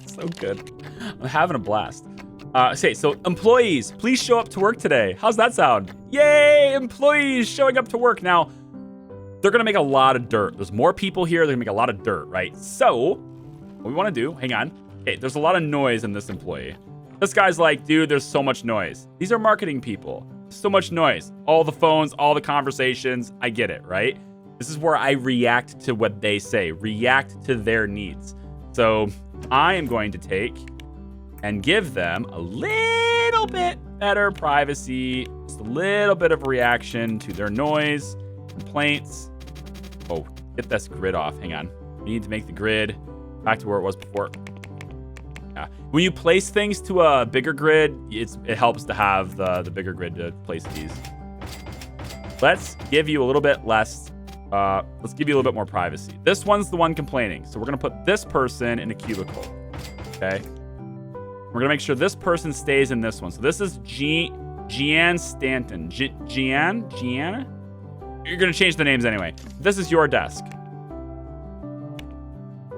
So good. I'm having a blast. So employees, please show up to work today. How's that sound? Yay, employees showing up to work. Now, they're going to make a lot of dirt. There's more people here. They're going to make a lot of dirt, right? So what we want to do, hang on. Okay, there's a lot of noise in this employee. This guy's like, dude, there's so much noise. These are marketing people. So much noise. All the phones, all the conversations. I get it, right? This is where I react to what they say, react to their needs. So I am going to take and give them a little bit better privacy, just a little bit of a reaction to their noise, complaints. Oh, get this grid off. Hang on. We need to make the grid back to where it was before. Yeah. When you place things to a bigger grid, it helps to have the bigger grid to place these. Let's give you a little bit less. Let's give you a little bit more privacy. This one's the one complaining. So we're going to put this person in a cubicle. Okay. We're going to make sure this person stays in this one. So this is Gian Stanton. Gianna? You're going to change the names anyway. This is your desk.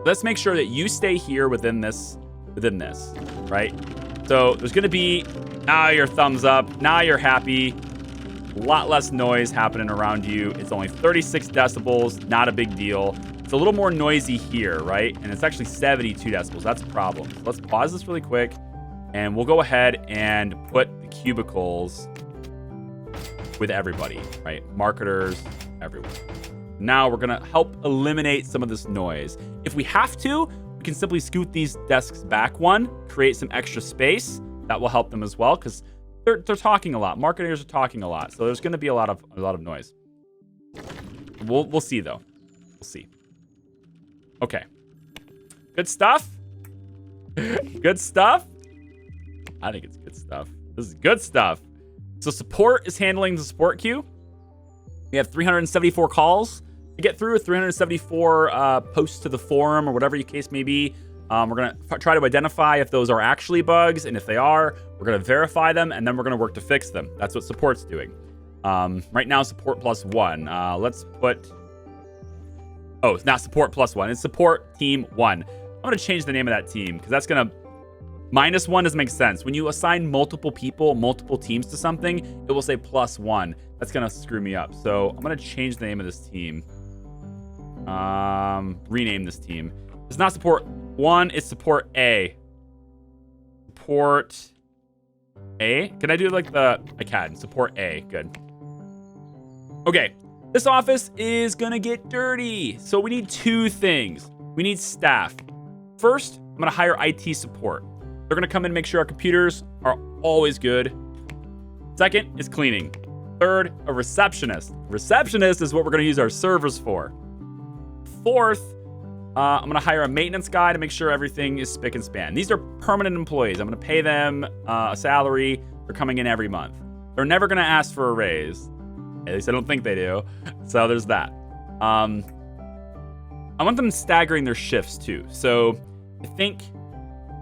Let's make sure that you stay here within this, right? So there's going to be, now your thumbs up. Now you're happy. A lot less noise happening around you. It's only 36 decibels. Not a big deal. It's a little more noisy here, right? And it's actually 72 decibels. That's a problem. So let's pause this really quick. And we'll go ahead and put the cubicles with everybody, right? Marketers, everyone. Now we're going to help eliminate some of this noise. If we have to, we can simply scoot these desks back one, create some extra space. That will help them as well because they're talking a lot. Marketers are talking a lot. So there's going to be a lot of noise. We'll see though. We'll see. Okay. Good stuff. Good stuff. I think it's good stuff. This is good stuff. So support is handling the support queue. We have 374 calls to get through, 374 posts to the forum or whatever your case may be. We're going to try to identify if those are actually bugs. And if they are, we're going to verify them. And then we're going to work to fix them. That's what support's doing. Right now, support +1. Let's put... Oh, it's not support +1. It's support team 1. I'm going to change the name of that team because that's going to... -1 doesn't make sense. When you assign multiple people, multiple teams to something, it will say +1. That's going to screw me up. So I'm going to change the name of this team. Rename this team. It's not support 1, it's support A. Support A? Can I do like the... I can. Support A. Good. Okay. This office is going to get dirty. So we need two things. We need staff. First, I'm going to hire IT support. They're going to come in and make sure our computers are always good. Second is cleaning. Third, a receptionist. Receptionist is what we're going to use our servers for. Fourth, I'm going to hire a maintenance guy to make sure everything is spick and span. These are permanent employees. I'm going to pay them a salary. They're coming in every month. They're never going to ask for a raise. At least I don't think they do. So there's that. I want them staggering their shifts too. So I think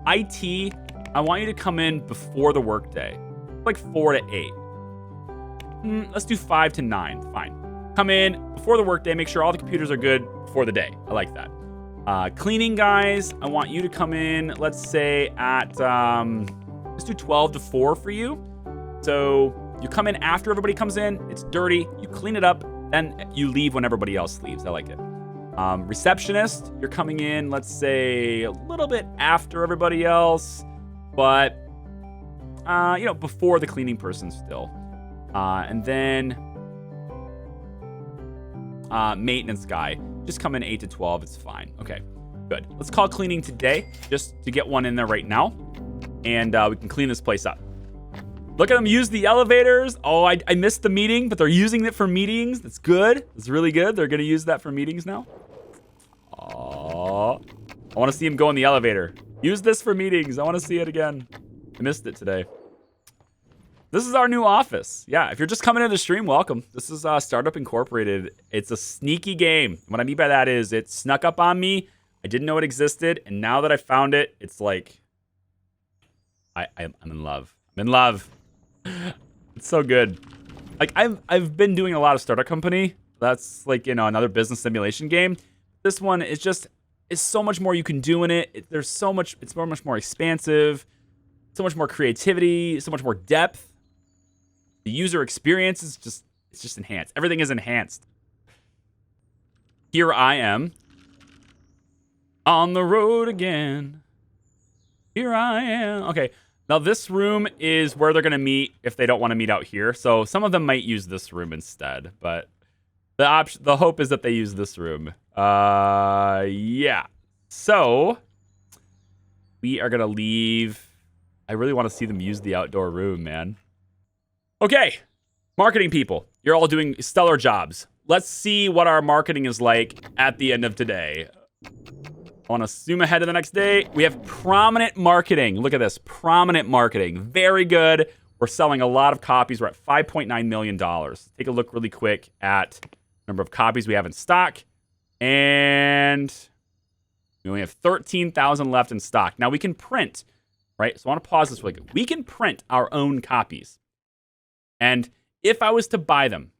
IT, I want you to come in before the workday, like 4 to 8. Let's do 5 to 9. Fine. Come in before the workday. Make sure all the computers are good before the day. I like that. Cleaning guys, I want you to come in. Let's say at let's do 12 to 4 for you. So you come in after everybody comes in. It's dirty. You clean it up. Then you leave when everybody else leaves. I like it. Receptionist, you're coming in, let's say, a little bit after everybody else, but, before the cleaning person still. And then maintenance guy, just come in 8 to 12. It's fine. Okay, good. Let's call cleaning today, just to get one in there right now, and we can clean this place up. Look at them use the elevators. Oh, I missed the meeting, but they're using it for meetings. That's good. That's really good. They're going to use that for meetings now. Oh, I want to see him go in the elevator. Use this for meetings. I want to see it again. I missed it today. This is our new office. Yeah, if you're just coming into the stream, welcome. This is Startup Incorporated. It's a sneaky game. What I mean by that is it snuck up on me. I didn't know it existed, and now that I found it, it's like I'm in love. I'm in love. It's so good. Like I've been doing a lot of startup company. That's like, another business simulation game. This one is just, is so much more you can do in it. There's so much, it's much more expansive, so much more creativity, so much more depth. The user experience is just, it's just enhanced. Everything is enhanced. Here I am on the road again. Here I am. Okay. Now this room is where they're going to meet if they don't want to meet out here. So some of them might use this room instead, but the hope is that they use this room. Yeah. So we are going to leave. I really want to see them use the outdoor room, man. Okay. Marketing people, you're all doing stellar jobs. Let's see what our marketing is like at the end of today. I want to zoom ahead to the next day. We have prominent marketing. Look at this. Prominent marketing. Very good. We're selling a lot of copies. We're at $5.9 million. Take a look really quick at the number of copies we have in stock. And we only have 13,000 left in stock. Now we can print, right? So I want to pause this really quick. We can print our own copies. And if I was to buy them,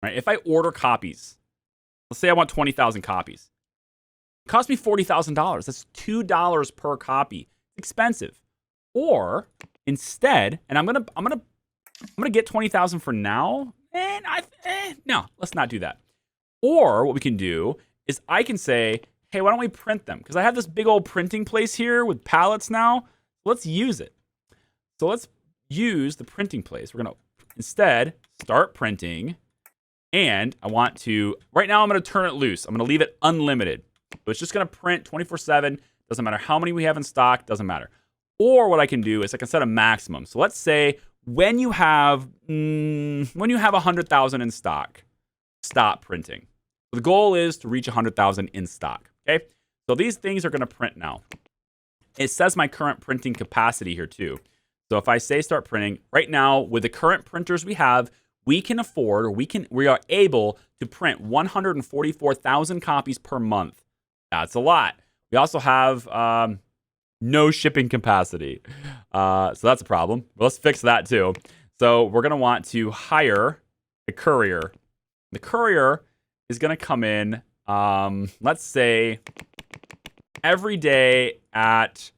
right? If I order copies, let's say I want 20,000 copies. It costs me $40,000. That's $2 per copy. It's expensive. Or instead, and I'm gonna get 20,000 for now. And no, let's not do that. Or what we can do is I can say, hey, why don't we print them? Because I have this big old printing place here with pallets now. Let's use it. So let's use the printing place. We're gonna instead start printing. And I want to, right now I'm gonna turn it loose. I'm gonna leave it unlimited. So it's just gonna print 24/7. Doesn't matter how many we have in stock, doesn't matter. Or what I can do is I can set a maximum. So let's say when you have 100,000 in stock, stop printing. So the goal is to reach 100,000 in stock, okay? So these things are gonna print now. It says my current printing capacity here too. So if I say start printing, right now with the current printers we have, we can afford, or we are able to print 144,000 copies per month. That's a lot. We also have no shipping capacity. So that's a problem. Well, let's fix that too. So we're going to want to hire a courier. The courier is going to come in, let's say, every day at,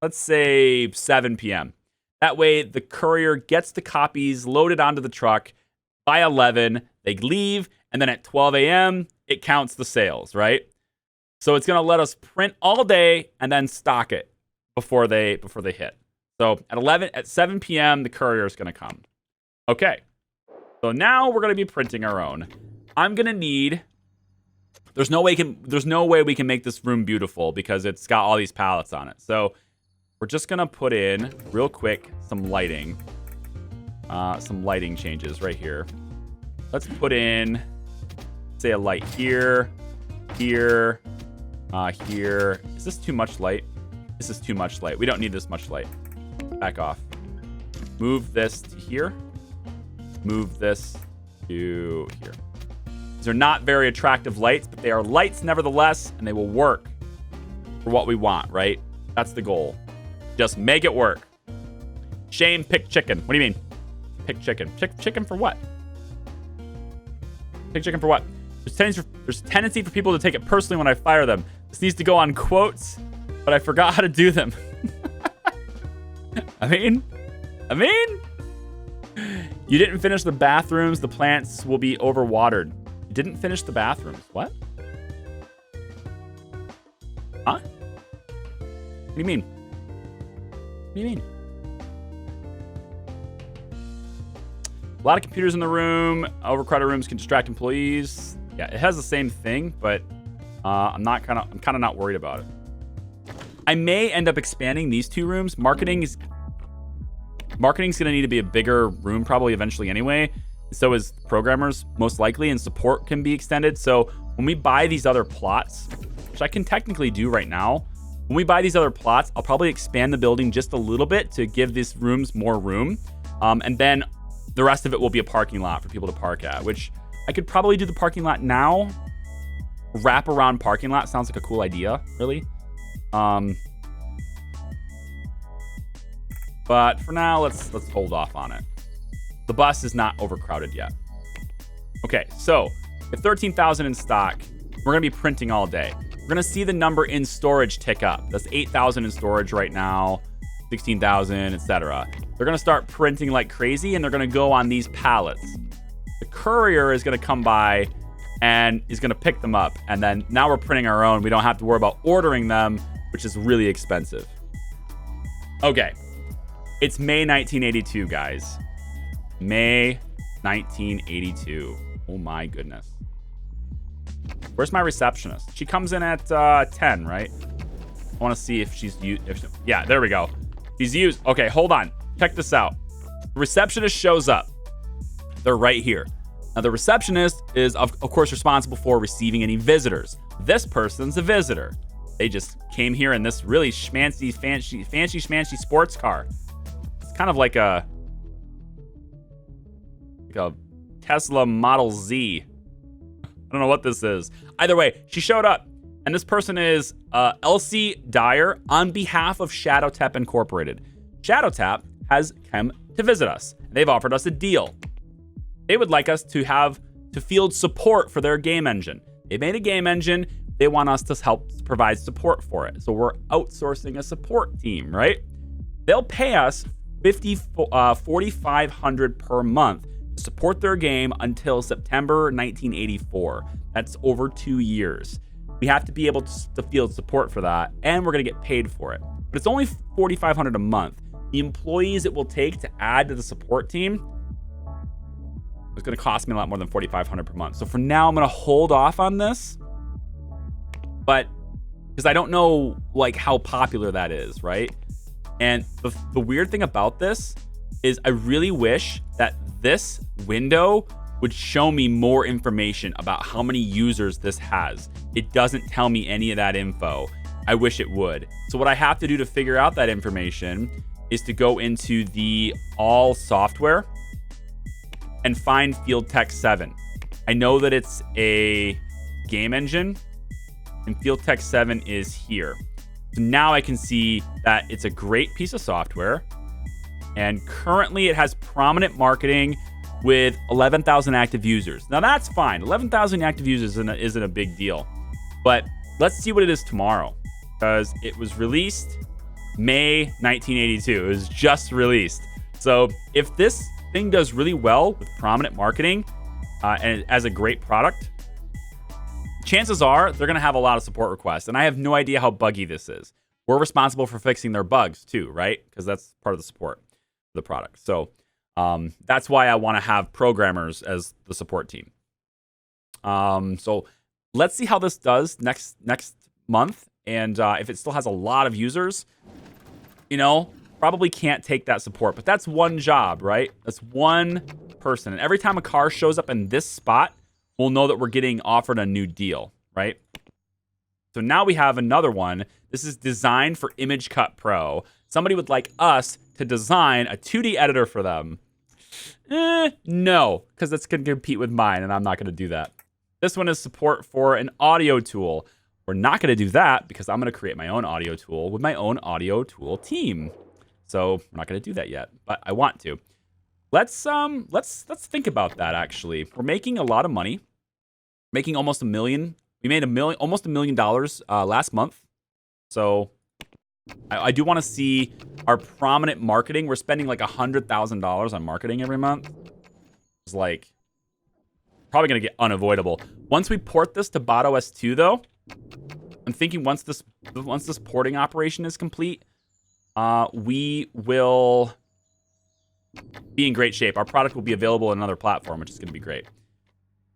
let's say, 7 p.m. That way, the courier gets the copies loaded onto the truck by 11. They leave, and then at 12 a.m., it counts the sales, right? So it's going to let us print all day and then stock it before they hit. So at 7 p.m., the courier is going to come. Okay. So now we're going to be printing our own. I'm going to need. There's no way we can make this room beautiful because it's got all these pallets on it. So we're just going to put in, real quick, some lighting changes right here. Let's put in, say, a light here, here, here. Is this too much light? This is too much light. We don't need this much light. Back off. Move this to here. Move this to here. These are not very attractive lights, but they are lights nevertheless, and they will work for what we want, right? That's the goal. Just make it work. Shane picked chicken. What do you mean? Pick chicken. Chicken for what? Pick chicken for what? There's tendency for people to take it personally when I fire them. This needs to go on quotes, but I forgot how to do them. I mean, you didn't finish the bathrooms. The plants will be overwatered. You didn't finish the bathrooms. What? Huh? What do you mean? What do you mean? A lot of computers in the room. Overcrowded rooms can distract employees. Yeah, it has the same thing, but I'm kind of not worried about it. I may end up expanding these two rooms. Marketing's going to need to be a bigger room probably eventually anyway. So is programmers most likely, and support can be extended. So when we buy these other plots, which I can technically do right now, when we buy these other plots, I'll probably expand the building just a little bit to give these rooms more room. And then the rest of it will be a parking lot for people to park at, which I could probably do the parking lot now. Wrap around parking lot sounds like a cool idea, really. But for now, let's hold off on it. The bus is not overcrowded yet. Okay, so with 13,000 in stock, We're going to be printing all day. We're going to see the number in storage tick up. That's 8,000 in storage right now, 16,000, etc. They're going to start printing like crazy, and they're going to go on these pallets. The courier is going to come by and is going to pick them up. And then now we're printing our own. We don't have to worry about ordering them, which is really expensive. Okay. It's May 1982, guys. May 1982. Oh my goodness. Where's my receptionist? She comes in at 10, right? I want to see if she's used. Yeah, there we go. She's used. Okay, hold on. Check this out. The receptionist shows up. They're right here. Now, the receptionist is, of course, responsible for receiving any visitors. This person's a visitor. They just came here in this really fancy sports car. It's kind of like a Tesla Model Z. I don't know what this is. Either way, she showed up. And this person is Elsie Dyer on behalf of ShadowTap Incorporated. ShadowTap has come to visit us. They've offered us a deal. They would like us to field support for their game engine. They made a game engine. They want us to help provide support for it. So we're outsourcing a support team, right? They'll pay us $4,500 per month to support their game until September 1984. That's over 2 years. We have to be able to field support for that, and we're going to get paid for it. But it's only $4,500 a month. The employees it will take to add to the support team is going to cost me a lot more than $4,500 per month. So for now, I'm going to hold off on this, but because I don't know like how popular that is, right? And the weird thing about this is I really wish that this window would show me more information about how many users this has. It doesn't tell me any of that info. I wish it would. So what I have to do to figure out that information is to go into the all software and find Field Text 7. I know that it's a game engine, and Field Text 7 is here. So now I can see that it's a great piece of software, and currently it has prominent marketing with 11,000 active users. Now that's fine. 11,000 active users isn't a big deal. But let's see what it is tomorrow, because it was released May 1982. It was just released. So if this thing does really well with prominent marketing and as a great product, chances are they're going to have a lot of support requests. And I have no idea how buggy this is. We're responsible for fixing their bugs too, right? Because that's part of the support of the product. So that's why I want to have programmers as the support team. So let's see how this does next month. And if it still has a lot of users, probably can't take that support. But that's one job, right? That's one person. And every time a car shows up in this spot, we'll know that we're getting offered a new deal, right? So now we have another one. This is designed for Image Cut Pro. Somebody would like us to design a 2D editor for them. No, because that's going to compete with mine, and I'm not going to do that. This one is support for an audio tool. We're not going to do that because I'm going to create my own audio tool with my own audio tool team. So we're not going to do that yet, but I want to. Let's think about that. Actually, we're making a lot of money, making almost $1 million. We made almost $1 million last month. So I do want to see our prominent marketing. We're spending like $100,000 on marketing every month. It's like probably going to get unavoidable. Once we port this to BotOS 2, though, I'm thinking once this porting operation is complete, we will be in great shape. Our product will be available on another platform, which is going to be great.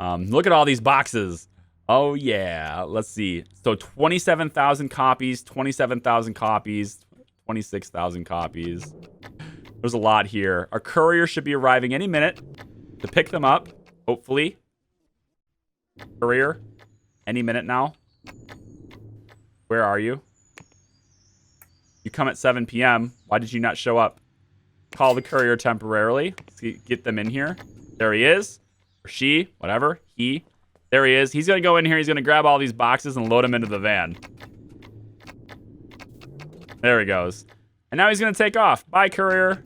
Look at all these boxes. Oh, yeah. Let's see. So 27,000 copies, 27,000 copies, 26,000 copies. There's a lot here. Our courier should be arriving any minute to pick them up, hopefully. Courier, any minute now. Where are you? You come at 7 p.m. Why did you not show up? Call the courier temporarily. Let's get them in here. There he is. Or she, whatever. He. There he is. He's going to go in here. He's going to grab all these boxes and load them into the van. There he goes. And now he's going to take off. Bye, courier.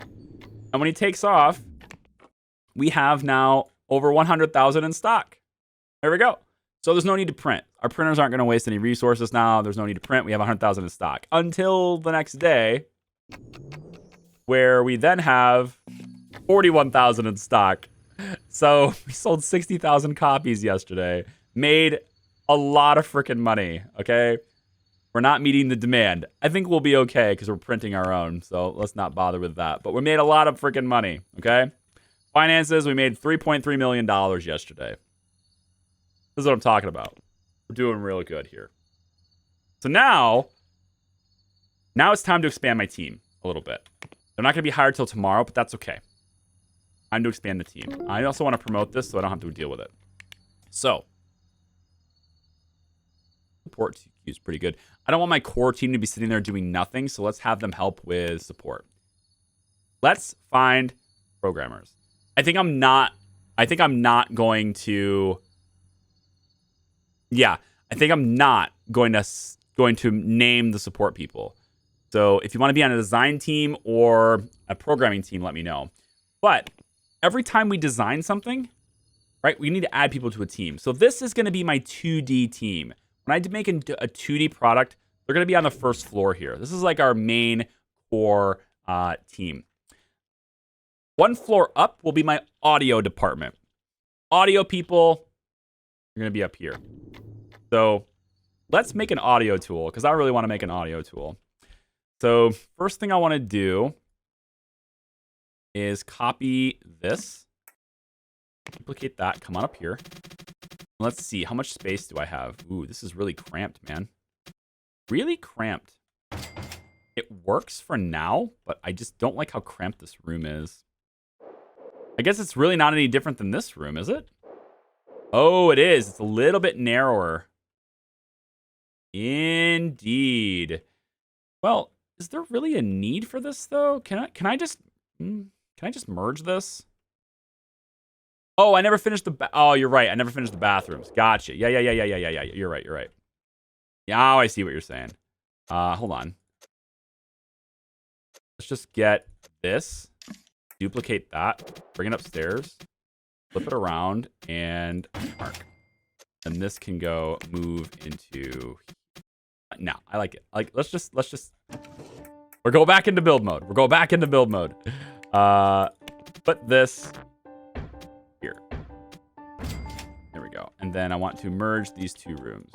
And when he takes off, we have now over 100,000 in stock. There we go. So there's no need to print. Our printers aren't going to waste any resources now. There's no need to print. We have 100,000 in stock until the next day, where we then have 41,000 in stock. So we sold 60,000 copies yesterday. Made a lot of freaking money, okay? We're not meeting the demand. I think we'll be okay because we're printing our own, so let's not bother with that. But we made a lot of freaking money, okay? Finances, we made $3.3 million yesterday. This is what I'm talking about. We're doing really good here. So now it's time to expand my team a little bit. They're not going to be hired till tomorrow, but that's okay. Time to expand the team. I also want to promote this so I don't have to deal with it. So, support TQ is pretty good. I don't want my core team to be sitting there doing nothing, so let's have them help with support. Let's find programmers. I think I'm not going to name the support people. So if you want to be on a design team or a programming team, let me know. But every time we design something, right, we need to add people to a team. So this is going to be my 2D team. When I make a 2D product, they're going to be on the first floor here. This is like our main core team. One floor up will be my audio department. Audio people are going to be up here. So let's make an audio tool because I really want to make an audio tool. So first thing I want to do is copy this, duplicate that, come on up here. Let's see, how much space do I have? Ooh, this is really cramped, man. Really cramped. It works for now, but I just don't like how cramped this room is. I guess it's really not any different than this room, is it? Oh, it is. It's a little bit narrower. Indeed. Well, is there really a need for this though? Can I just merge this? Oh, I never finished oh, you're right. I never finished the bathrooms. Gotcha. Yeah. You're right. Yeah, now I see what you're saying. Hold on. Let's just get this, duplicate that, bring it upstairs, flip it around, and mark. And this can go move into. No, I like it. Let's just. We're going back into build mode. Put this here. There we go. And then I want to merge these two rooms.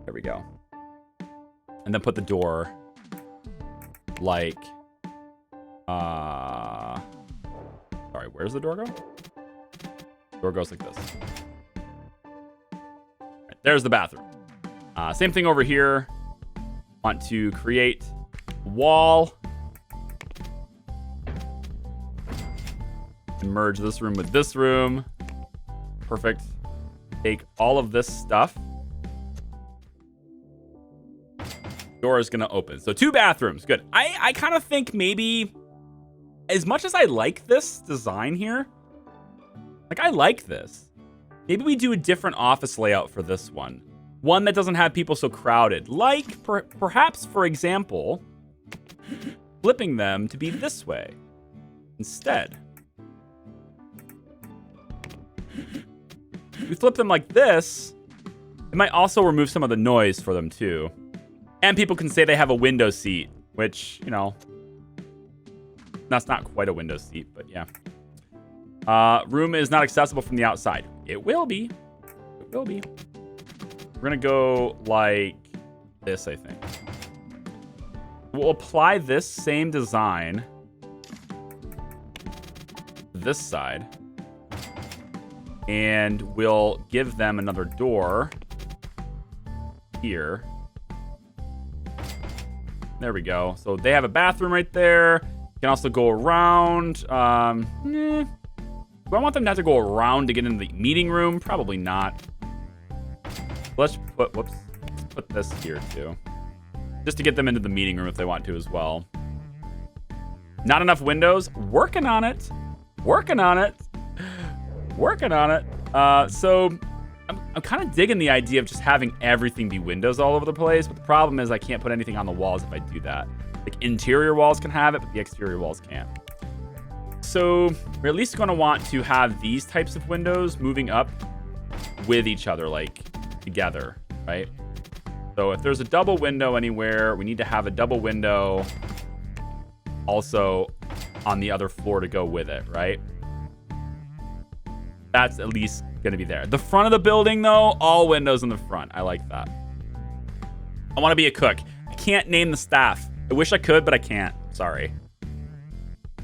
There we go. And then put the door like, sorry, where's the door go? Door goes like this. Right, there's the bathroom. Same thing over here. Want to create a wall. And merge this room with this room. Perfect. Take all of this stuff. Door is gonna open. So 2 bathrooms. Good. I kind of think maybe, as much as I like this design here, like I like this, maybe we do a different office layout for this one. One that doesn't have people so crowded. Like, perhaps, for example, flipping them to be this way instead. If we flip them like this, it might also remove some of the noise for them too. And people can say they have a window seat, which, you know, that's not quite a window seat, but yeah. Room is not accessible from the outside. It will be. It will be. We're going to go like this, I think. We'll apply this same design to this side. And we'll give them another door here. There we go. So they have a bathroom right there. You can also go around. Do I want them to have to go around to get into the meeting room? Probably not. Let's put this here too. Just to get them into the meeting room if they want to as well. Not enough windows. Working on it. So I'm kind of digging the idea of just having everything be windows all over the place, but the problem is I can't put anything on the walls if I do that. Like interior walls can have it, but the exterior walls can't. So we're at least going to want to have these types of windows moving up with each other, like together, right? So if there's a double window anywhere, we need to have a double window also on the other floor to go with it, right? That's at least going to be there. The front of the building, though, all windows in the front. I like that. I want to be a cook. I can't name the staff. I wish I could, but I can't. Sorry.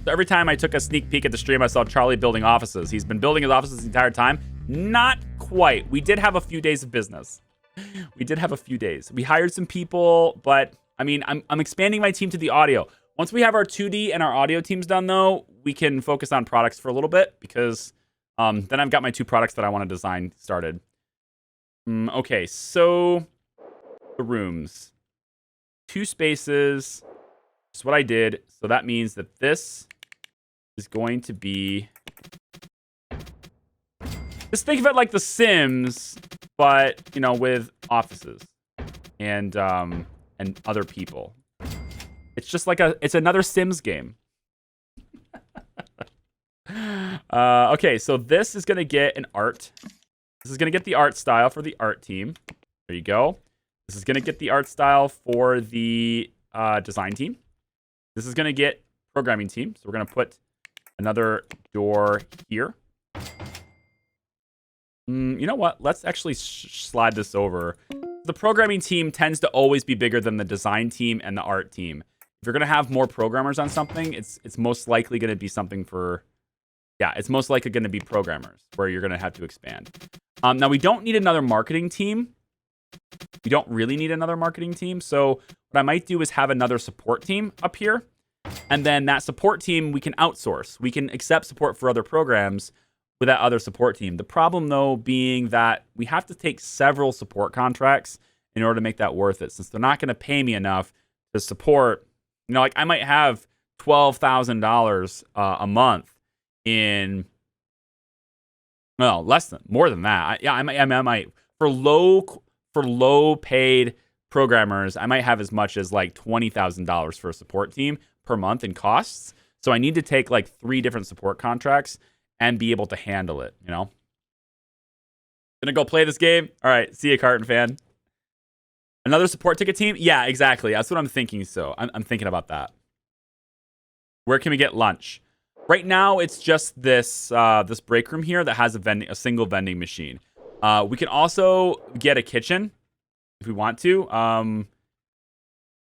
So every time I took a sneak peek at the stream, I saw Charlie building offices. He's been building his offices the entire time. Not quite. We did have a few days of business. We did have a few days. We hired some people, but I mean, I'm expanding my team to the audio. Once we have our 2D and our audio teams done, though, we can focus on products for a little bit because then I've got my 2 products that I want to design started. Okay, so the rooms. 2 spaces. That's what I did. So that means that this is going to be... Just think of it like The Sims, but, you know, with offices and other people. It's just like it's another Sims game. Okay, so this is going to get an art. This is going to get the art style for the art team. There you go. This is going to get the art style for the design team. This is going to get programming team. So we're going to put another door here. You know what? Let's actually slide this over. The programming team tends to always be bigger than the design team and the art team. If you're going to have more programmers on something, it's most likely going to be something for... Yeah, it's most likely going to be programmers where you're going to have to expand. Now, we don't need another marketing team. We don't really need another marketing team. So what I might do is have another support team up here. And then that support team, we can outsource. We can accept support for other programs with that other support team. The problem, though, being that we have to take several support contracts in order to make that worth it, since they're not going to pay me enough to support. You know, like I might have $12,000 a month in, well, more than that. I might for low paid programmers, I might have as much as like $20,000 for a support team per month in costs. So I need to take like 3 different support contracts and be able to handle it, you know? Gonna go play this game? All right, see ya, Carton fan. Another support ticket team? Yeah, exactly. That's what I'm thinking. So I'm thinking about that. Where can we get lunch? Right now, it's just this this break room here that has a single vending machine. We can also get a kitchen if we want to. I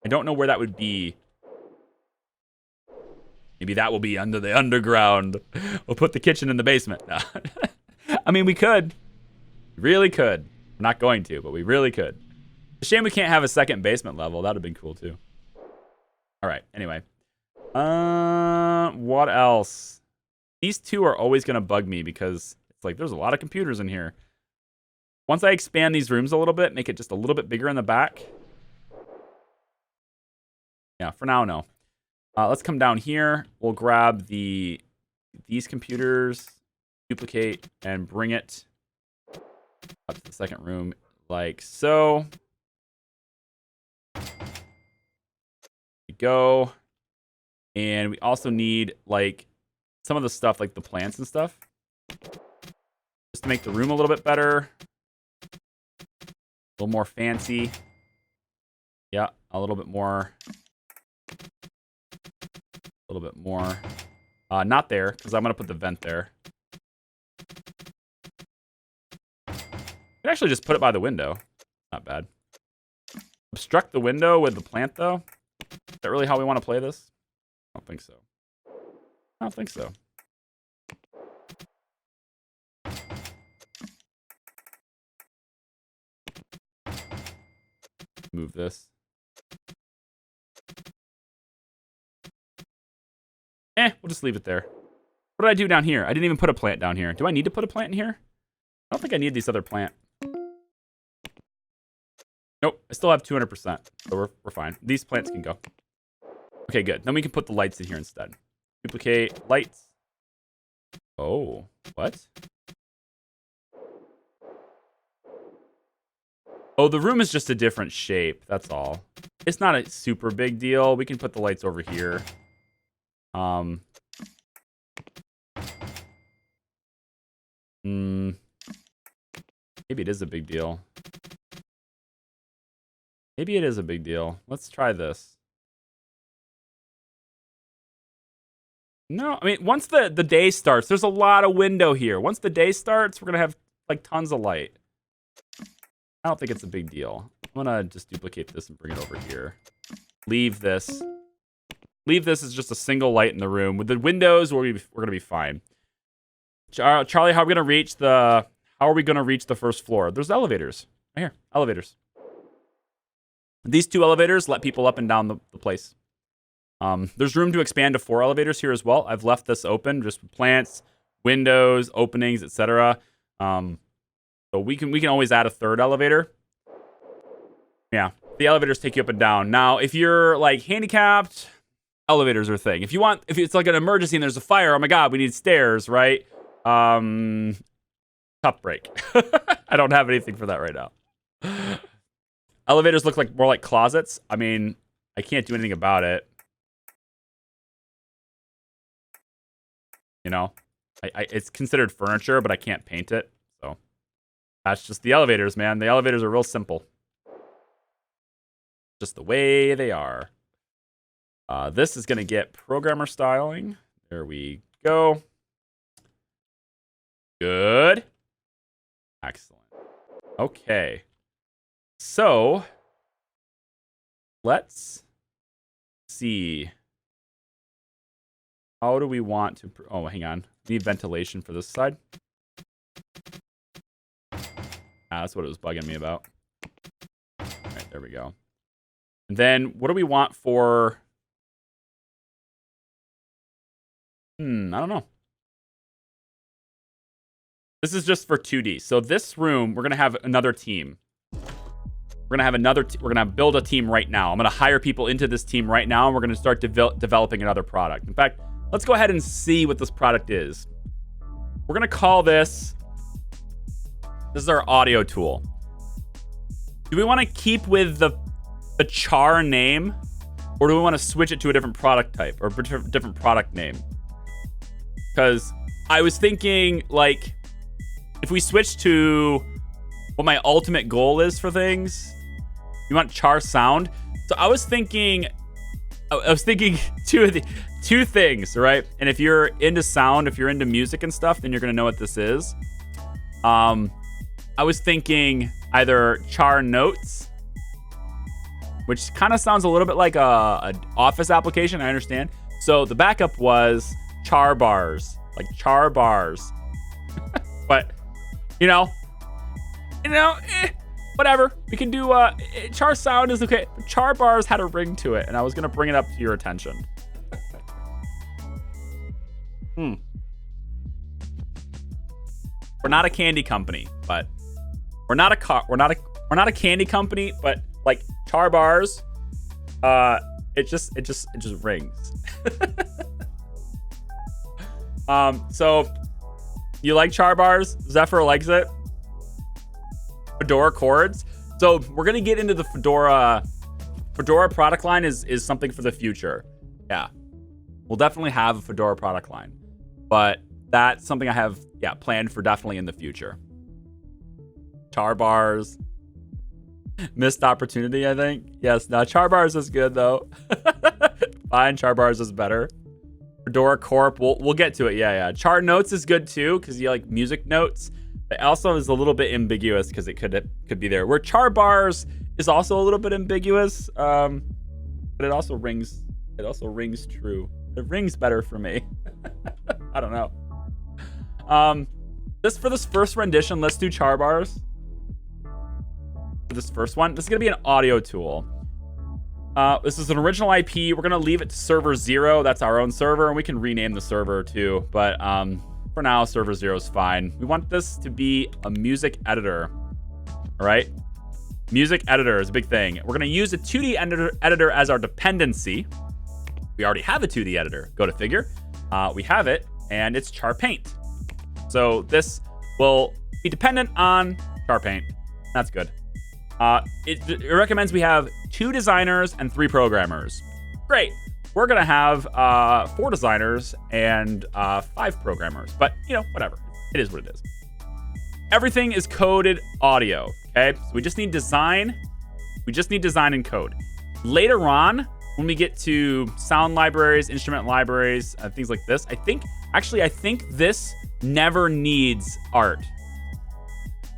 don't know where that would be. Maybe that will be under the underground. We'll put the kitchen in the basement. No. I mean, we could. We really could. We're not going to, but we really could. It's a shame we can't have a second basement level. That would have been cool, too. All right. Anyway. What else? These 2 are always going to bug me because it's like there's a lot of computers in here. Once I expand these rooms a little bit, make it just a little bit bigger in the back. Yeah, for now, no. Let's come down here. We'll grab these computers, duplicate, and bring it up to the second room like so. There we go. And we also need like some of the stuff like the plants and stuff. Just to make the room a little bit better. A little more fancy. Yeah, a little bit more. A little bit more. Not there, because I'm going to put the vent there. I can actually just put it by the window. Not bad. Obstruct the window with the plant, though. Is that really how we want to play this? I don't think so. I don't think so. Move this. We'll just leave it there. What did I do down here? I didn't even put a plant down here. Do I need to put a plant in here? I don't think I need this other plant. Nope, I still have 200%, so we're fine. These plants can go. Okay, good. Then we can put the lights in here instead. Duplicate lights. Oh, what? Oh, the room is just a different shape. That's all. It's not a super big deal. We can put the lights over here. Maybe it is a big deal. Maybe it is a big deal. Let's try this. No, I mean, once the day starts, there's a lot of window here. Once the day starts, we're going to have, like, tons of light. I don't think it's a big deal. I'm going to just duplicate this and bring it over here. Leave this. Leave this as just a single light in the room. With the windows, we're going to be fine. Charlie, how are we going to reach the first floor? There's elevators. Right here. Elevators. These 2 elevators let people up and down the place. There's room to expand to 4 elevators here as well. I've left this open just with plants, windows, openings, etc. So we can always add a 3rd elevator. Yeah, the elevators take you up and down. Now, if you're like handicapped, elevators are a thing. If it's like an emergency and there's a fire, oh my god, we need stairs, right? Tough break. I don't have anything for that right now. Elevators look like more like closets. I mean, I can't do anything about it. You know, it's considered furniture, but I can't paint it. So that's just the elevators, man. The elevators are real simple. Just the way they are. This is going to get programmer styling. There we go. Good. Excellent. Okay. So let's see. How do we want to... Oh, hang on. Need ventilation for this side. That's what it was bugging me about. All right, there we go. And then what do we want for... I don't know. This is just for 2D. So this room, we're going to have another team. We're going to build a team right now. I'm going to hire people into this team right now, and we're going to start developing another product. In fact, let's go ahead and see what this product is. We're going to call this... This is our audio tool. Do we want to keep with the char name, or do we want to switch it to a different product type or different product name? Because I was thinking, like, if we switch to what my ultimate goal is for things, you want char sound. So I was thinking two things, right? And if you're into sound, if you're into music and stuff, then you're gonna know what this is. I was thinking either char notes, which kind of sounds a little bit like a Office application. I understand. So the backup was char bars, like char bars. But whatever. We can do char sound is okay. Char bars had a ring to it, and I was gonna bring it up to your attention. We're not a candy company, but we're not a candy company, but like char bars, it just rings. So you like char bars? Zephyr likes it. Fedora cords. So we're gonna get into the Fedora product line is something for the future. Yeah, we'll definitely have a Fedora product line, but that's something I have planned for definitely in the future. Char bars, missed opportunity, I think. Yes, no, char bars is good though. Fine, char bars is better. Fedora Corp, we'll get to it. Yeah. Char notes is good too because you like music notes. It also is a little bit ambiguous because it could be there. Where char bars is also a little bit ambiguous, but it also rings. It also rings true. It rings better for me. I don't know. For this first rendition, let's do char bars. For this first one, this is gonna be an audio tool. This is an original IP. We're gonna leave it to server 0. That's our own server, and we can rename the server too. But for now, server 0 is fine. We want this to be a music editor. All right, music editor is a big thing. We're gonna use a 2D editor as our dependency. We already have a 2D editor. Go to figure. We have it, and it's Charpaint. So this will be dependent on Charpaint. That's good. It recommends we have 2 designers and 3 programmers. Great. We're going to have 4 designers and 5 programmers. But, whatever. It is what it is. everything is coded audio, okay? So we just need design. We just need design and code. Later on, when we get to sound libraries, instrument libraries, things like this, I think this never needs art.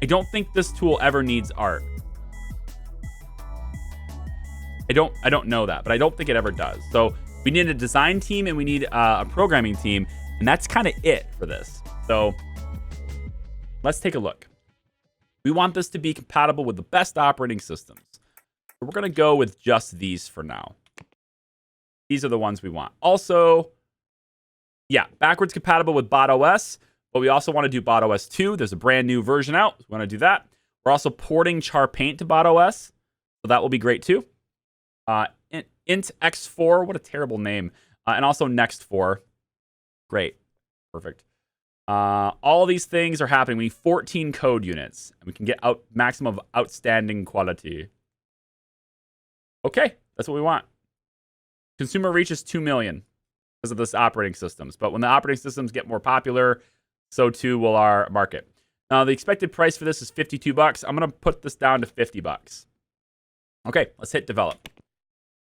I don't think this tool ever needs art. I don't know that, but I don't think it ever does. So we need a design team and we need a programming team, and that's kind of it for this. So let's take a look. We want this to be compatible with the best operating systems. So we're going to go with just these for now. These are the ones we want. Also, yeah, backwards compatible with BotOS, but we also want to do BotOS 2. There's a brand new version out. We want to do that. We're also porting Char Paint to BotOS, so that will be great too. Int X4, what a terrible name. And also Next4. Great. Perfect. All these things are happening. We need 14 code units, and we can get maximum of outstanding quality. Okay, that's what we want. Consumer reach is 2 million because of this operating systems. But when the operating systems get more popular, so too will our market. Now, the expected price for this is $52. I'm going to put this down to $50. Okay, let's hit develop.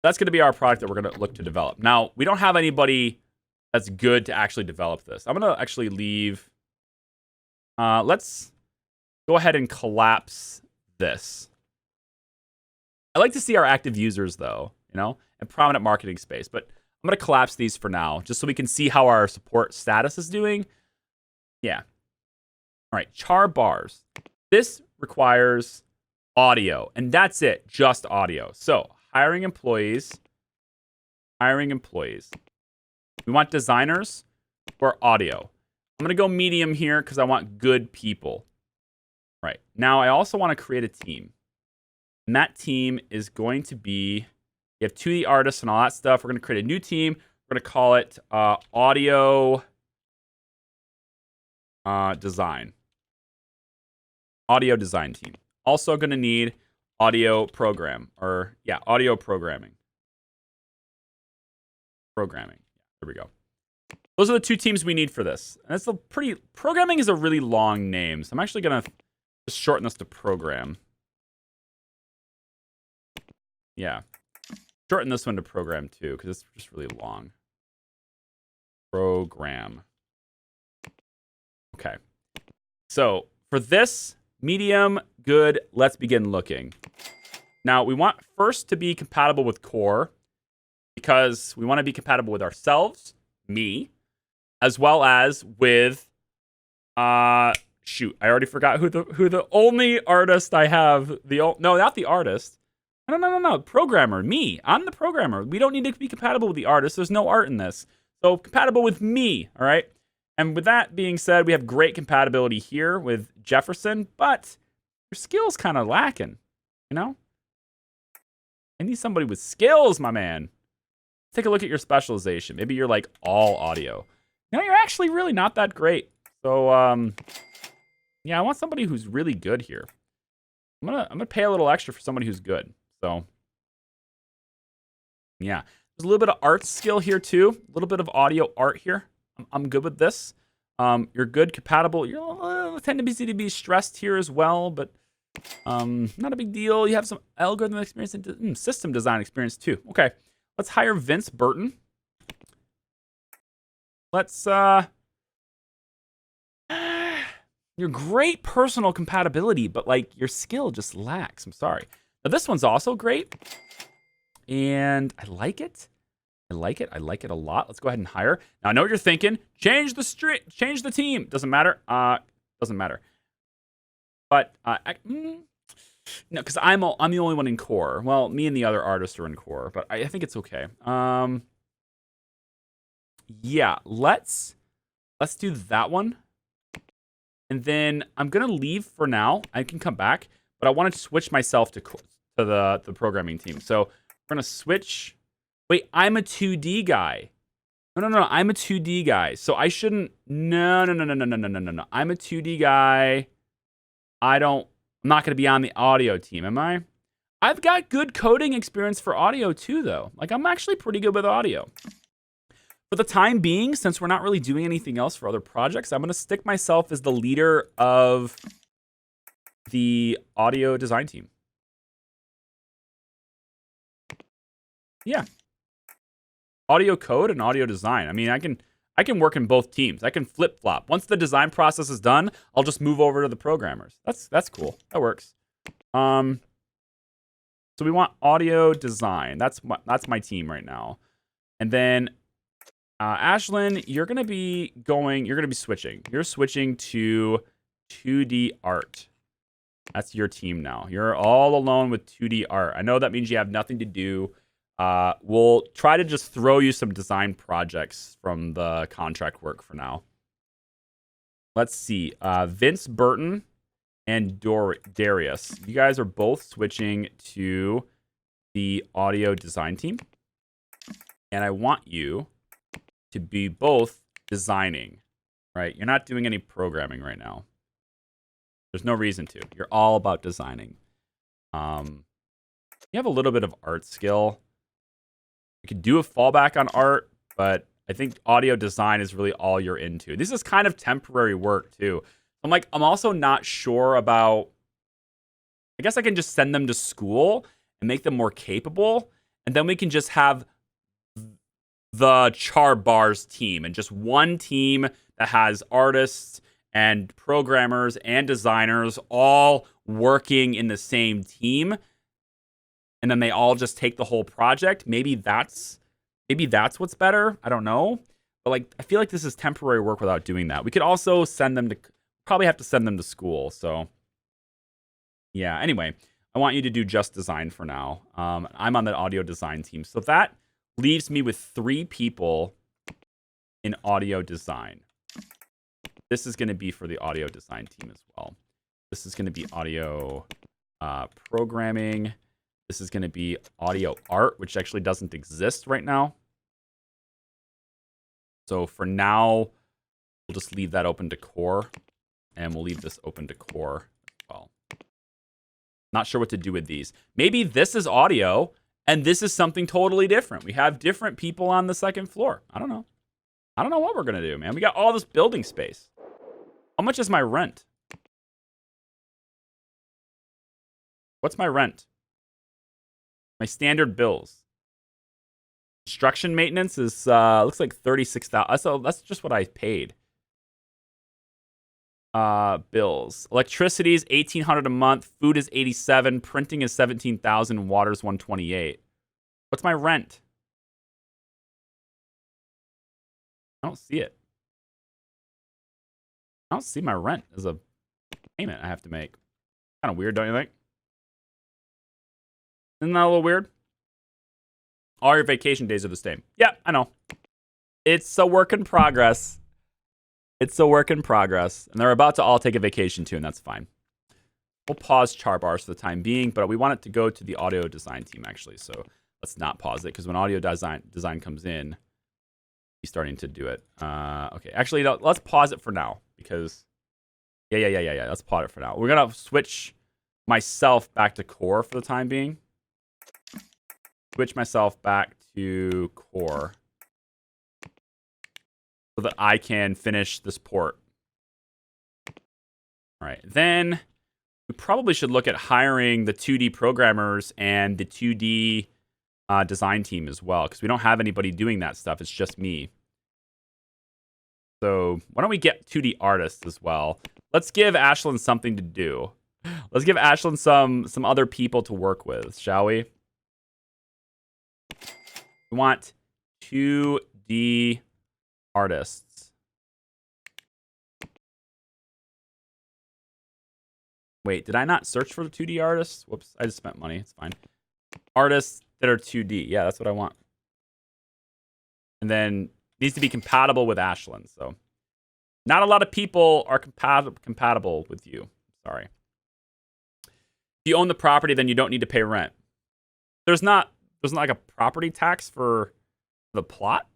That's going to be our product that we're going to look to develop. Now, we don't have anybody that's good to actually develop this. I'm going to actually leave. Let's go ahead and collapse this. I like to see our active users, though, and prominent marketing space. But I'm going to collapse these for now, just so we can see how our support status is doing. Yeah. All right, char bars. This requires audio, and that's it, just audio. So hiring employees. We want designers for audio. I'm going to go medium here because I want good people. Right. Now, I also want to create a team. And that team is going to be, you have 2D artists and all that stuff. We're going to create a new team. We're going to call it Audio Design. Audio Design Team. Also going to need audio programming. There we go. Those are the 2 teams we need for this. And that's programming is a really long name. So I'm actually going to just shorten this to program. Yeah. Shorten this one to program too, because it's just really long. Program. Okay. So for this, medium, good, let's begin looking. Now, we want first to be compatible with core, because we want to be compatible with ourselves, me, as well as with, shoot, I already forgot who the only artist I have, no, not the artist. No, programmer, me. I'm the programmer. We don't need to be compatible with the artist. There's no art in this. So compatible with me, all right? And with that being said, we have great compatibility here with Jefferson, but your skills kind of lacking, I need somebody with skills, my man. Take a look at your specialization. Maybe you're like all audio. No, you're actually really not that great. So, yeah, I want somebody who's really good here. I'm gonna pay a little extra for somebody who's good. So, yeah, there's a little bit of art skill here too. A little bit of audio art here. I'm good with this. You're good, compatible. You're tend to be stressed here as well, but not a big deal. You have some algorithm experience and system design experience too. Okay, let's hire Vince Burton. Let's your great personal compatibility, but like your skill just lacks. I'm sorry. Now this one's also great, and I like it. I like it a lot. Let's go ahead and hire. Now I know what you're thinking. Change the team. Doesn't matter. Doesn't matter. But no, because I'm the only one in core. Well, me and the other artists are in core, but I think it's okay. Yeah, let's do that one. And then I'm gonna leave for now. I can come back, but I want to switch myself to the programming team. So we're gonna switch. Wait, I'm a 2D guy. No, I'm a 2D guy. So I shouldn't. No. I'm a 2D guy. I'm not gonna be on the audio team, am I? I've got good coding experience for audio too, though. Like I'm actually pretty good with audio. For the time being, since we're not really doing anything else for other projects, I'm going to stick myself as the leader of the audio design team. Yeah. Audio code and audio design. I mean, I can work in both teams. I can flip-flop. Once the design process is done, I'll just move over to the programmers. That's cool. That works. So we want audio design. That's my team right now. And then Ashlyn, you're going to be switching. You're switching to 2D art. That's your team now. You're all alone with 2D art. I know that means you have nothing to do. We'll try to just throw you some design projects from the contract work for now. Let's see. Vince Burton and Darius. You guys are both switching to the audio design team. And I want you to be both designing, right? You're not doing any programming right now. There's no reason to. You're all about designing. You have a little bit of art skill. You could do a fallback on art, but I think audio design is really all you're into. This is kind of temporary work too. I'm also not sure about, I guess I can just send them to school and make them more capable. And then we can just have the Char Bars team and just one team that has artists and programmers and designers all working in the same team. And then they all just take the whole project. Maybe that's what's better. I don't know. But I feel like this is temporary work without doing that. We could also probably have to send them to school. So yeah, anyway, I want you to do just design for now. I'm on the audio design team. So that leaves me with 3 people in audio design. This is going to be for the audio design team as well. This is going to be audio programming. This is going to be audio art, which actually doesn't exist right now. So for now, we'll just leave that open to core. And we'll leave this open to core as well. Not sure what to do with these. Maybe this is audio, and this is something totally different. We have different people on the second floor. I don't know. I don't know what we're going to do, man. We got all this building space. How much is my rent? What's my rent? My standard bills. Construction maintenance is looks like $36,000. So that's just what I paid. Bills. Electricity is $1,800 a month. Food is $87. Printing is $17,000. Water is $128. What's my rent? I don't see it. I don't see my rent as a payment I have to make. Kind of weird, don't you think? Isn't that a little weird? All your vacation days are the same. Yeah, I know. It's a work in progress. It's a work in progress. And they're about to all take a vacation too, and that's fine. We'll pause Char Bars for the time being, but we want it to go to the audio design team, actually. So let's not pause it, because when audio design comes in, he's starting to do it. Okay, actually, no, let's pause it for now, because... Yeah. Let's pause it for now. We're going to switch myself back to core for the time being. Switch myself back to core so that I can finish this port. All right. Then we probably should look at hiring the 2D programmers and the 2D design team as well, because we don't have anybody doing that stuff. It's just me. So why don't we get 2D artists as well? Let's give Ashlyn something to do. Let's give Ashlyn some other people to work with, shall we? We want 2D artists. Wait, did I not search for the 2D artists? Whoops, I just spent money. It's fine. Artists that are 2D. Yeah, that's what I want. And then needs to be compatible with Ashlyn. So not a lot of people are compatible with you. Sorry. If you own the property, then you don't need to pay rent. There's not like a property tax for the plot.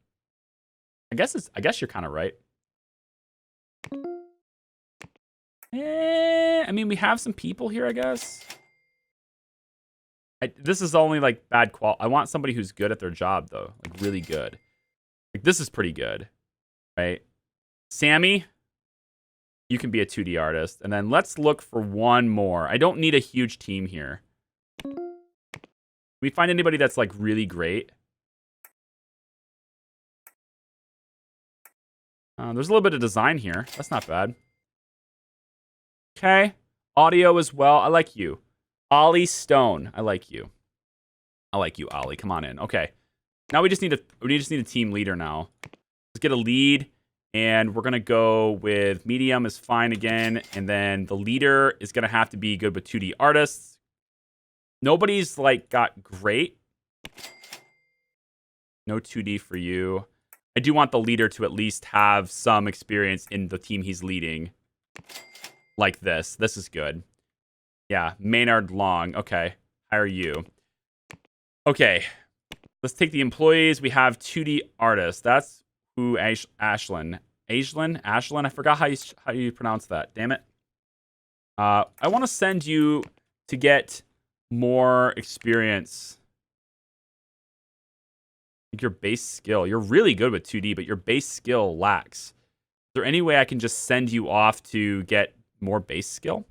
I guess you're kind of right. I mean, we have some people here, I guess. This is only like bad quality. I want somebody who's good at their job, though. Like really good. Like this is pretty good, right? Sammy, You can be a 2D artist. And then let's look for one more. I don't need a huge team here. Can we find anybody that's like really great? There's a little bit of design here. That's not bad. Okay. Audio as well. I like you. Ollie Stone. I like you. I like you, Ollie. Come on in. Okay. Now we just need a team leader now. Let's get a lead. And we're going to go with medium is fine again. And then the leader is going to have to be good with 2D artists. Nobody's like got great. No 2D for you. I do want the leader to at least have some experience in the team he's leading. Like this. This is good. Yeah. Maynard Long. Okay. Hire you. Okay. Let's take the employees. We have 2D artists. That's who Ashlyn. Ashlyn? I forgot how you pronounce that. Damn it. I want to send you to get more experience. Your base skill. You're really good with 2D, but your base skill lacks. Is there any way I can just send you off to get more base skill?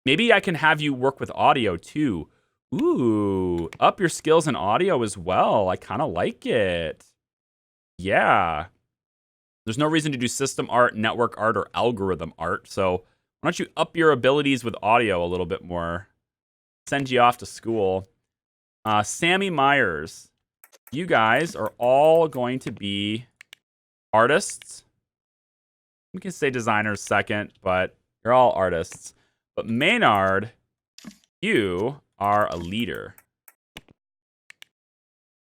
Maybe I can have you work with audio too. Ooh, up your skills in audio as well. I kind of like it. Yeah. There's no reason to do system art, network art, or algorithm art. So why don't you up your abilities with audio a little bit more? Send you off to school. Sammy Myers. You guys are all going to be artists. We can say designers second, but you're all artists. But Maynard, you are a leader.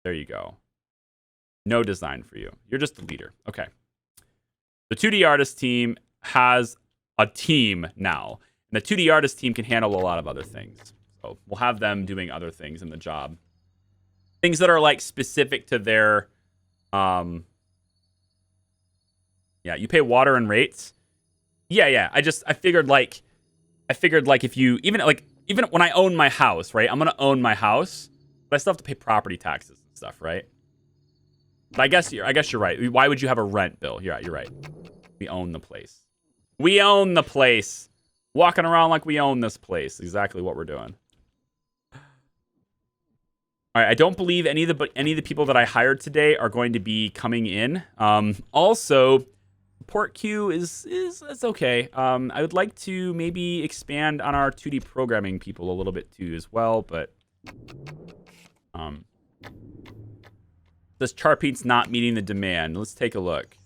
There you go. No design for you. You're just a leader. Okay. The 2D artist team has a team now. And the 2D artist team can handle a lot of other things. So we'll have them doing other things in the job. Things that are like specific to their, yeah, you pay water and rates. Yeah. I figured like if you, even when I own my house, right? I'm going to own my house, but I still have to pay property taxes and stuff, right? But I guess you're right. Why would you have a rent bill? You're right. We own the place. We own the place. Walking around like we own this place. Exactly what we're doing. All right, I don't believe any of the people that I hired today are going to be coming in. Also, support queue is okay. I would like to maybe expand on our 2D programming people a little bit too as well, but this Charpeat's not meeting the demand. Let's take a look.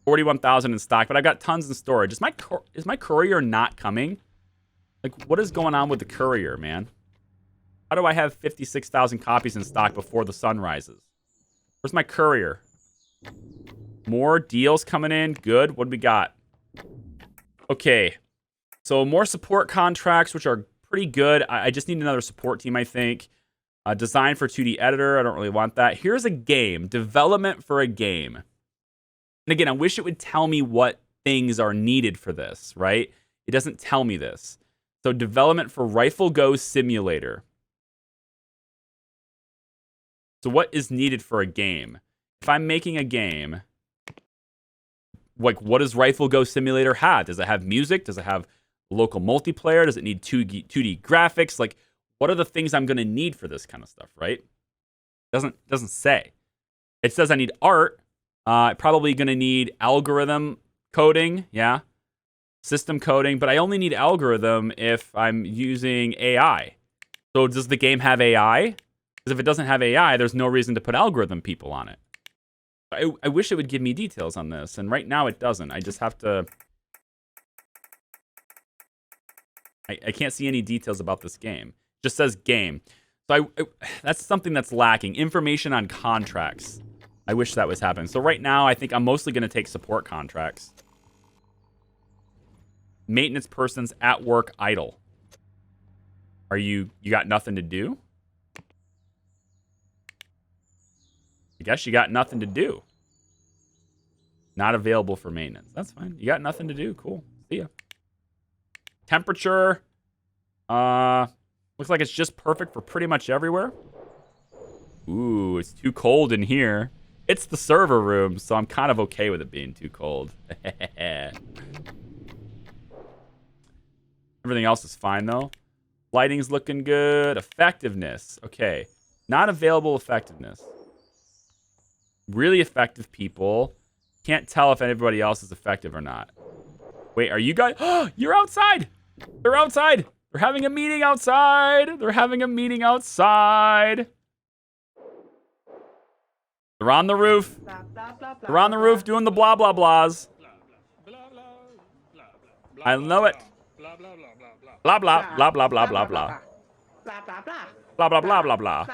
41,000 in stock, but I've got tons in storage. Is my courier not coming? Like, what is going on with the courier, man? How do I have 56,000 copies in stock before the sun rises? Where's my courier? More deals coming in. Good. What do we got? Okay. So more support contracts, which are pretty good. I just need another support team, I think. Design for 2D editor. I don't really want that. Here's a game. Development for a game. And again, I wish it would tell me what things are needed for this, right? It doesn't tell me this. So development for Rifle Go Simulator. So what is needed for a game? If I'm making a game, like what does Rifle Go Simulator have? Does it have music? Does it have local multiplayer? Does it need 2D graphics? Like, what are the things I'm going to need for this kind of stuff, right? Doesn't say. It says I need art. Probably going to need algorithm coding, yeah. System coding, but I only need algorithm if I'm using AI. So does the game have AI? Because if it doesn't have AI, there's no reason to put algorithm people on it. I wish it would give me details on this, and right now it doesn't. I just have to... I can't see any details about this game. It just says game. So that's something that's lacking. Information on contracts. I wish that was happening. So right now, I think I'm mostly going to take support contracts. Maintenance persons at work idle. Are you got nothing to do? I guess you got nothing to do. Not available for maintenance. That's fine. You got nothing to do. Cool. See ya. Temperature. Looks like it's just perfect for pretty much everywhere. Ooh, it's too cold in here. It's the server room, so I'm kind of okay with it being too cold. Everything else is fine, though. Lighting's looking good. Effectiveness. Okay. Not available effectiveness. Really effective people. Can't tell if anybody else is effective or not. Wait, are you guys... Oh, you're outside! They're outside! They're having a meeting outside! They're having a meeting outside! They're on the roof. They're on the roof doing the blah, blah, blahs. I know it. Blah, blah, blah, blah, blah, blah, blah. Blah, blah, blah, blah, blah.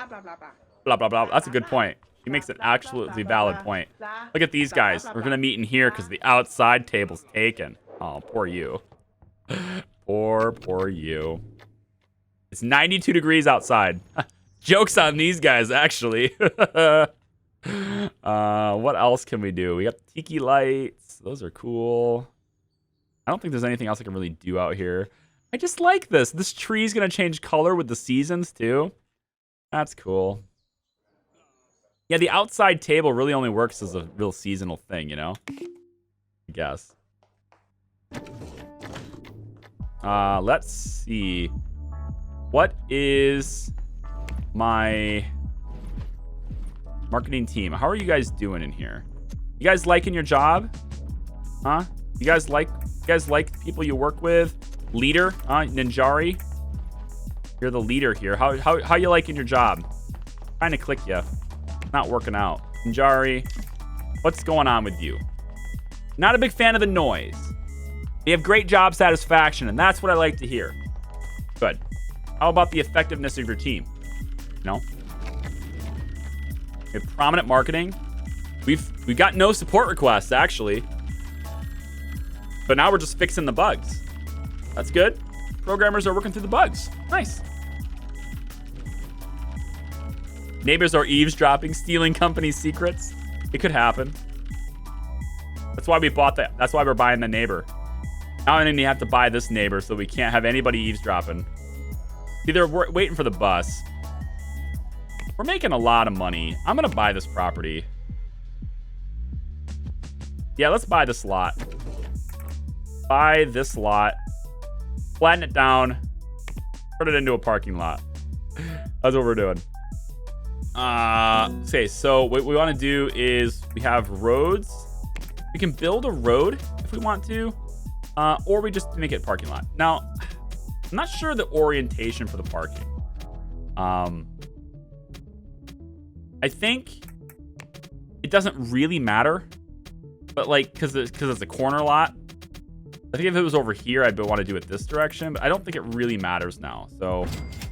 Blah, blah, blah. That's a good point. He makes an absolutely valid point. Look at these guys. We're going to meet in here because the outside table's taken. Oh, poor you. Poor you. It's 92 degrees outside. Joke's on these guys, actually. What else can we do? We got the tiki lights. Those are cool. I don't think there's anything else I can really do out here. I just like this. This tree's going to change color with the seasons, too. That's cool. Yeah, the outside table really only works as a real seasonal thing, you know? I guess. Let's see. What is my marketing team? How are you guys doing in here? You guys liking your job? Huh? You guys like people you work with? Leader? Ninjari? You're the leader here. How you liking your job? Trying to click you. Not working out. Ninjari, what's going on with you? Not a big fan of the noise. You have great job satisfaction, and that's what I like to hear. Good. How about the effectiveness of your team? No? We have prominent marketing. We've got no support requests, actually. But now we're just fixing the bugs. That's good. Programmers are working through the bugs. Nice. Neighbors are eavesdropping, stealing company secrets. It could happen. That's why we bought that. That's why we're buying the neighbor. Now I only have to buy this neighbor so we can't have anybody eavesdropping. See, they're waiting for the bus. We're making a lot of money. I'm going to buy this property. Yeah, let's buy this lot. Buy this lot. Flatten it down. Turn it into a parking lot. That's what we're doing. Okay, so what we want to do is we have roads. We can build a road if we want to. Or we just make it a parking lot. Now, I'm not sure the orientation for the parking. I think it doesn't really matter. But like, because it's a corner lot. I think if it was over here, I'd want to do it this direction. But I don't think it really matters now. So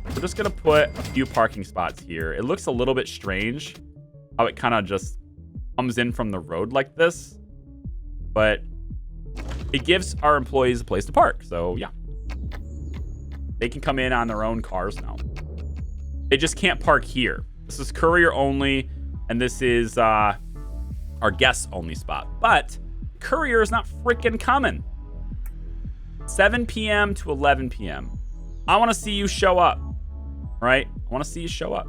we're just going to put a few parking spots here. It looks a little bit strange how it kind of just comes in from the road like this. But it gives our employees a place to park. So, yeah. They can come in on their own cars now. They just can't park here. This is courier only, and this is our guests only spot. But courier is not freaking coming. 7 p.m. to 11 p.m. I want to see you show up. Right? I want to see you show up.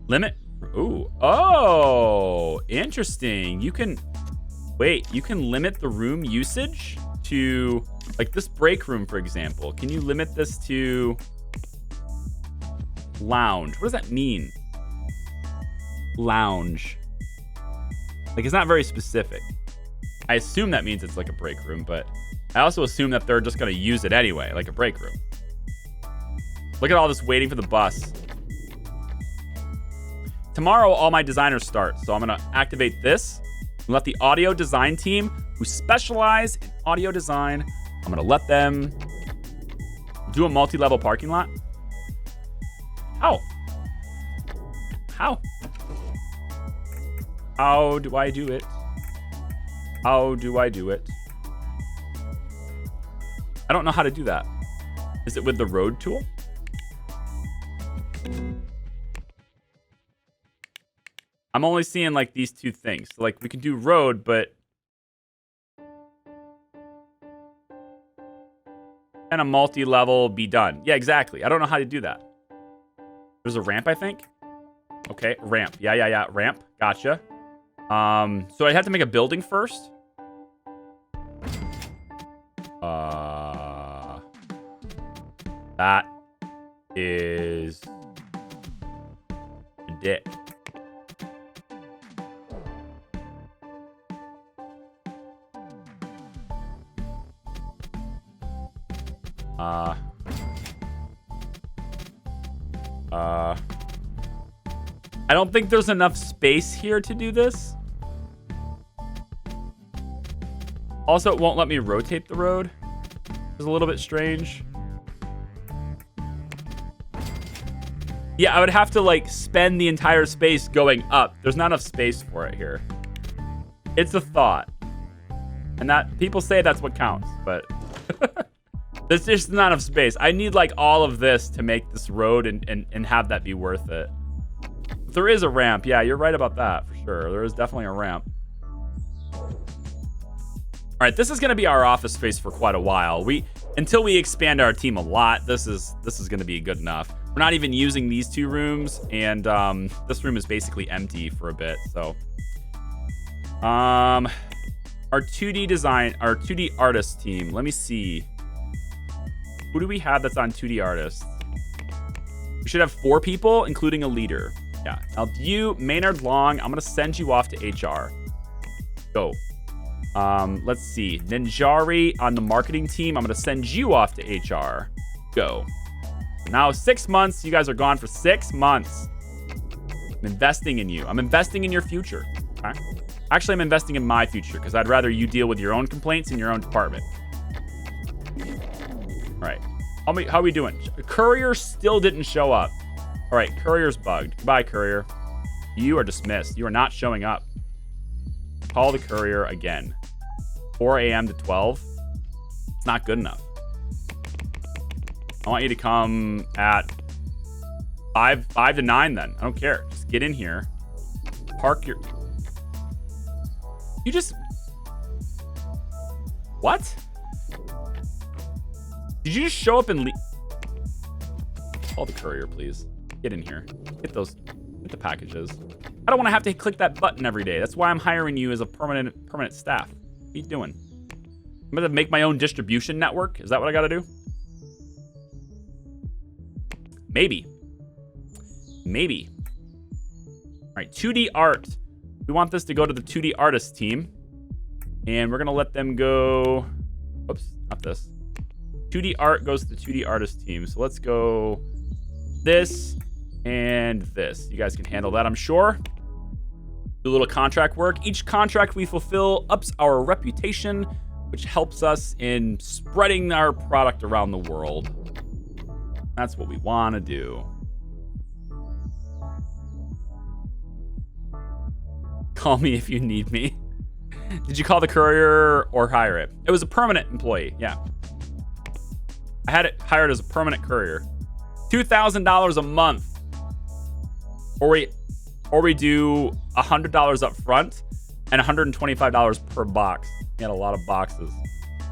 Limit. Ooh. Oh, interesting. You can limit the room usage to like this break room, for example. Can you limit this to lounge? What does that mean? Lounge. Like, it's not very specific. I assume that means it's like a break room, but I also assume that they're just going to use it anyway, like a break room. Look at all this waiting for the bus. Tomorrow, all my designers start, so I'm going to activate this and let the audio design team, who specialize in audio design, I'm going to let them do a multi-level parking lot. How? How? How do I do it? How do I do it? I don't know how to do that. Is it with the road tool? I'm only seeing like these two things. So, like, we can do road, but and a multi-level be done. Yeah, exactly. I don't know how to do that. There's a ramp, I think. Okay, ramp. Yeah. Ramp. Gotcha. So I have to make a building first. That is a dick. I don't think there's enough space here to do this. Also, it won't let me rotate the road. It's a little bit strange. Yeah, I would have to like spend the entire space going up. There's not enough space for it here. It's a thought. And that people say that's what counts, but there's just not enough space. I need like all of this to make this road and have that be worth it. But there is a ramp. Yeah, you're right about that for sure. There is definitely a ramp. All right, this is going to be our office space for quite a while. Until we expand our team a lot, this is going to be good enough. We're not even using these two rooms, and this room is basically empty for a bit. So, our 2D artist team. Let me see. Who do we have that's on 2D artists? We should have 4 people, including a leader. Yeah. Now, you, Maynard Long, I'm gonna send you off to HR. Go. Let's see. Ninjari on the marketing team. I'm going to send you off to HR. Go. Now, 6 months. You guys are gone for 6 months. I'm investing in you. I'm investing in your future. Okay? Actually, I'm investing in my future because I'd rather you deal with your own complaints in your own department. All right. How are we doing? Courier still didn't show up. All right. Courier's bugged. Goodbye, Courier. You are dismissed. You are not showing up. Call the Courier again. 4 a.m. to 12. It's not good enough. I want you to come at 5 to 9 then. I don't care. Just get in here. Park your... You just... What? Did you just show up and leave? Call the Courier, please. Get in here. Get the packages. I don't want to have to click that button every day. That's why I'm hiring you as a permanent staff. What are you doing? I'm going to make my own distribution network. Is that what I got to do? Maybe. All right, 2D art. We want this to go to the 2D artist team. And we're going to let them go... Oops, not this. 2D art goes to the 2D artist team. So let's go this and this. You guys can handle that, I'm sure. Do a little contract work. Each contract we fulfill ups our reputation, which helps us in spreading our product around the world. That's what we want to do. Call me if you need me. Did you call the Courier or hire it? It was a permanent employee, yeah. I had it hired as a permanent courier. $2,000 a month. Or we do $100 up front and $125 per box. We had a lot of boxes.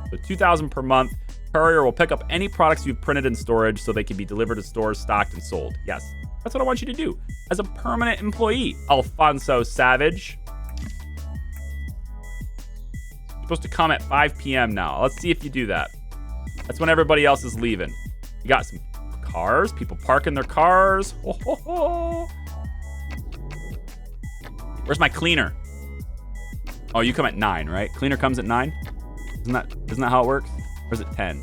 So $2,000 per month. Courier will pick up any products you've printed in storage so they can be delivered to stores, stocked, and sold. Yes, that's what I want you to do as a permanent employee, Alfonso Savage. You're supposed to come at 5 p.m. now. Let's see if you do that. That's when everybody else is leaving. You got some cars, people parking their cars. Ho, ho, ho. Where's my cleaner? Oh, you come at 9, right? Cleaner comes at 9? Isn't that how it works? Or is it 10?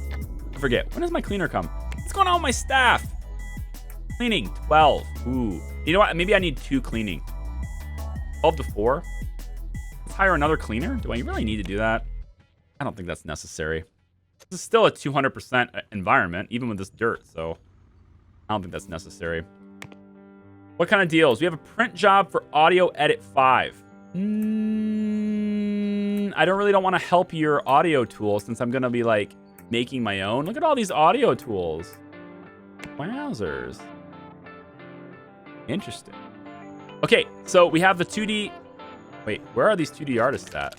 I forget. When does my cleaner come? What's going on with my staff? Cleaning, 12. Ooh. You know what? Maybe I need 2 cleaning. 12 to 4? Let's hire another cleaner? Do I really need to do that? I don't think that's necessary. This is still a 200% environment, even with this dirt, so I don't think that's necessary. What kind of deals? We have a print job for Audio Edit 5. I don't want to help your audio tool since I'm going to be, like, making my own. Look at all these audio tools. Wowzers. Interesting. Okay, so we have the 2D... Wait, where are these 2D artists at?